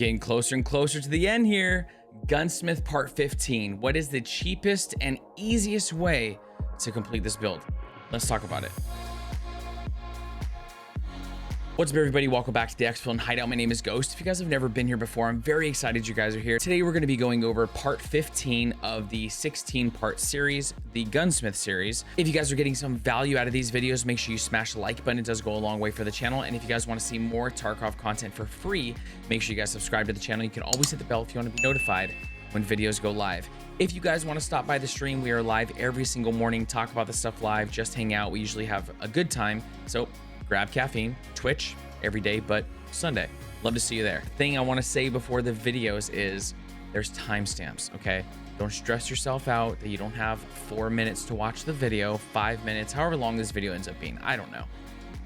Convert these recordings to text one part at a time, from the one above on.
Getting closer and closer to the end here. Gunsmith part 15. What is the cheapest and easiest way to complete this build? Let's talk about it. What's up, everybody? Welcome back to the Exfil and Hideout. My name is Ghost. If you guys have never been here before, I'm very excited you guys are here. Today, we're going to be going over part 15 of the 16-part series, the Gunsmith series. If you guys are getting some value out of these videos, make sure you smash the like button. It does go a long way for the channel. And if you guys want to see more Tarkov content for free, make sure you guys subscribe to the channel. You can always hit the bell if you want to be notified when videos go live. If you guys want to stop by the stream, we are live every single morning, talk about the stuff live, just hang out. We usually have a good time. So grab caffeine. Twitch every day but Sunday. Love to see you there. Thing I want to say before the videos is there's timestamps, okay? Don't stress yourself out that you don't have 4 minutes to watch the video, 5 minutes, however long this video ends up being. I don't know.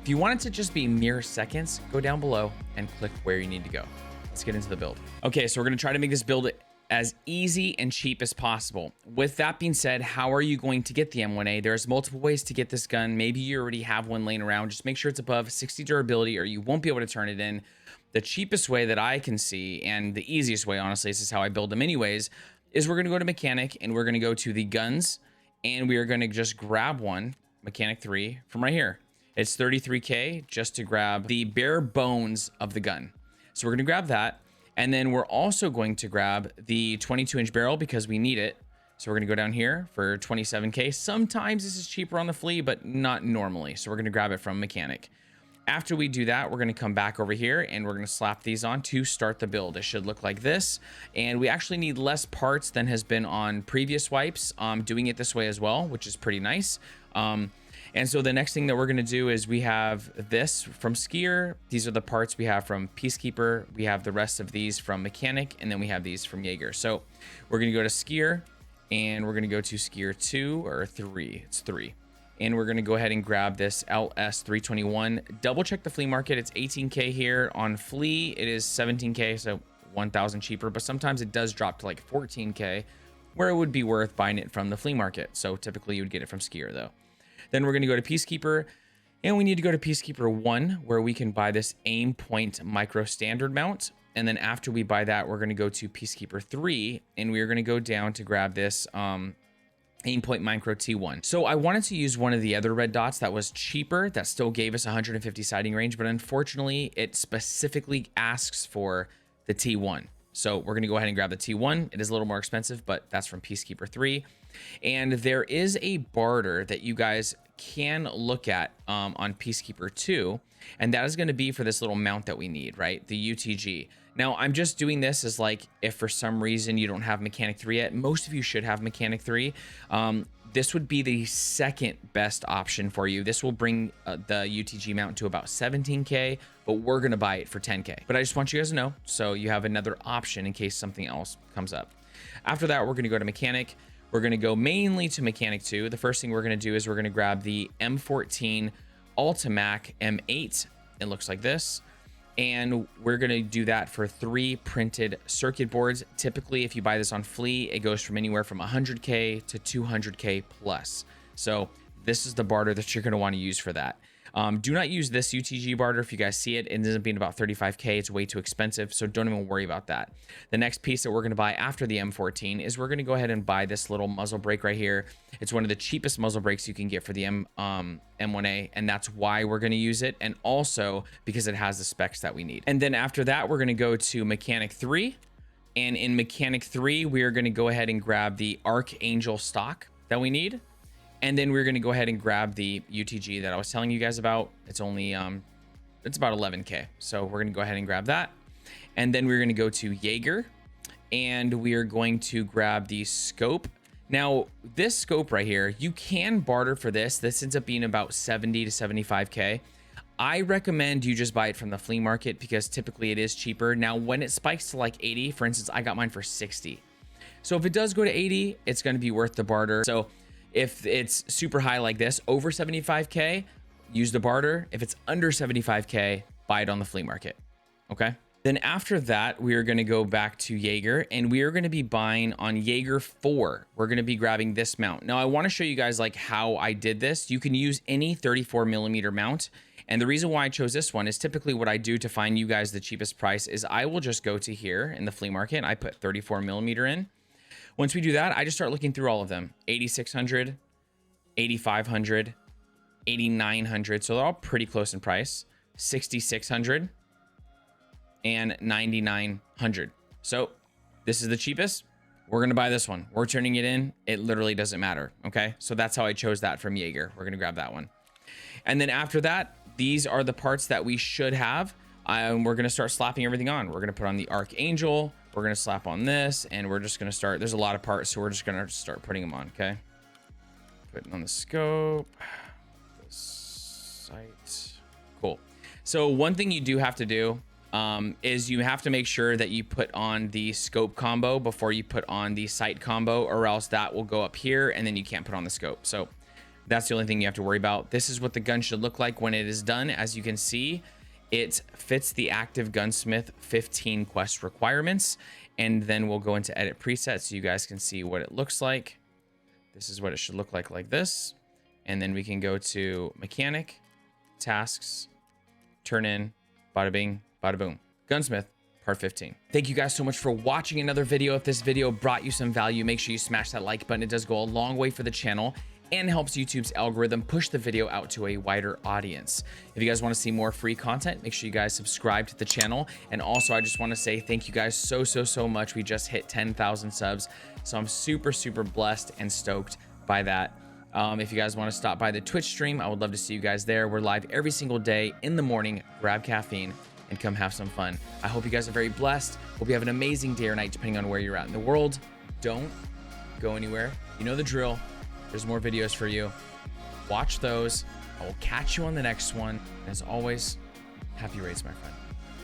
If you want it to just be mere seconds, go down below and click where you need to go. Let's get into the build. Okay, so we're going to try to make this build as easy and cheap as possible. With that being said, how are you going to get the M1A? There's multiple ways to get this gun. Maybe you already have one laying around. Just make sure it's above 60 durability or you won't be able to turn it in. The cheapest way that I can see, and the easiest way, honestly, this is how I build them anyways, is we're going to go to mechanic and we're going to go to the guns and we are going to just grab one, mechanic 3, from right here. It's 33K just to grab the bare bones of the gun. So we're going to grab that. And then we're also going to grab the 22-inch barrel because we need it. So we're going to go down here for 27K. Sometimes this is cheaper on the flea, but not normally. So we're going to grab it from mechanic. After we do that, we're going to come back over here and we're going to slap these on to start the build. It should look like this. And we actually need less parts than has been on previous wipes. Doing it this way as well, which is pretty nice. And so the next thing that we're going to do is we have this from Skier. These are the parts we have from Peacekeeper. We have the rest of these from Mechanic, and then we have these from Jaeger. So we're going to go to Skier, and we're going to go to Skier 2 or 3. It's 3. And we're going to go ahead and grab this LS321. Double check the flea market. It's 18K here. On flea, it is 17K, so 1,000 cheaper. But sometimes it does drop to like 14K, where it would be worth buying it from the flea market. So typically you would get it from Skier, though. Then we're going to go to Peacekeeper, and we need to go to Peacekeeper 1, where we can buy this aim point micro standard mount. And then after we buy that, we're going to go to Peacekeeper 3, and we're going to go down to grab this aim point micro T1. So I wanted to use one of the other red dots that was cheaper, that still gave us 150 sighting range, but unfortunately, it specifically asks for the T1. So we're going to go ahead and grab the T1. It is a little more expensive, but that's from Peacekeeper 3. And there is a barter that you guys can look at on Peacekeeper 2, and that is going to be for this little mount that we need, right? The UTG. Now, I'm just doing this as like, if for some reason you don't have Mechanic 3 yet, most of you should have Mechanic 3. This would be the second best option for you. This will bring the UTG mount to about 17K, but we're going to buy it for 10K. But I just want you guys to know, so you have another option in case something else comes up. After that, we're going to go to Mechanic. We're going to go mainly to Mechanic 2. The first thing we're going to do is we're going to grab the M14 Ultimac M8. It looks like this. And we're going to do that for 3 printed circuit boards. Typically, if you buy this on Flea, it goes from anywhere from 100K to 200K plus. So this is the barter that you're going to want to use for that. Do not use this UTG barter. If you guys see it, it ends up being about 35K. It's way too expensive, so don't even worry about that. The next piece that we're going to buy after the M14 is we're going to go ahead and buy this little muzzle brake right here. It's one of the cheapest muzzle brakes you can get for the M1A, and that's why we're going to use it, and also because it has the specs that we need. And then after that, we're going to go to Mechanic 3, and in Mechanic 3, we are going to go ahead and grab the Archangel stock that we need. And then we're going to go ahead and grab the UTG that I was telling you guys about. It's only, it's about 11K. So we're going to go ahead and grab that. And then we're going to go to Jaeger and we are going to grab the scope. Now, this scope right here, you can barter for this. This ends up being about 70 to 75K. I recommend you just buy it from the flea market because typically it is cheaper. Now, when it spikes to like 80, for instance, I got mine for 60. So if it does go to 80, it's going to be worth the barter. So if it's super high like this, over 75K, use the barter. If it's under 75K, buy it on the flea market. Okay. Then after that, we are going to go back to Jaeger and we are going to be buying on Jaeger 4. We're going to be grabbing this mount. Now I want to show you guys like how I did this. You can use any 34mm mount And the reason why I chose this one is typically what I do to find you guys the cheapest price is I will just go to here in the flea market. I put 34 millimeter in. Once we do that, I just start looking through all of them. 8,600, 8,500, 8,900. So they're all pretty close in price. 6,600 and 9,900. So this is the cheapest. We're going to buy this one. We're turning it in. It literally doesn't matter. Okay. So that's how I chose that from Jaeger. We're going to grab that one. And then after that, these are the parts that we should have. We're going to start slapping everything on. We're going to put on the Archangel. We're going to slap on this, and we're just going to start. There's a lot of parts, so we're just going to start putting them on. Okay. Putting on the scope, the sight. Cool. So one thing you do have to do is you have to make sure that you put on the scope combo before you put on the sight combo, or else that will go up here and then you can't put on the scope. So that's the only thing you have to worry about. This is what the gun should look like when it is done. As you can see, it fits the active Gunsmith 15 quest requirements. And then we'll go into edit presets so you guys can see what it looks like. This is what it should look like this. And then we can go to mechanic, tasks, turn in, bada bing, bada boom. Gunsmith, part 15. Thank you guys so much for watching another video. If this video brought you some value, make sure you smash that like button. It does go a long way for the channel and helps YouTube's algorithm push the video out to a wider audience. If you guys want to see more free content, make sure you guys subscribe to the channel. And also, I just want to say thank you guys so much. We just hit 10,000 subs. So I'm super blessed and stoked by that. If you guys want to stop by the Twitch stream, I would love to see you guys there. We're live every single day in the morning. Grab caffeine and come have some fun. I hope you guys are very blessed. Hope you have an amazing day or night, depending on where you're at in the world. Don't go anywhere. You know the drill. There's more videos for you. Watch those. I will catch you on the next one. As always, happy raids, my friend.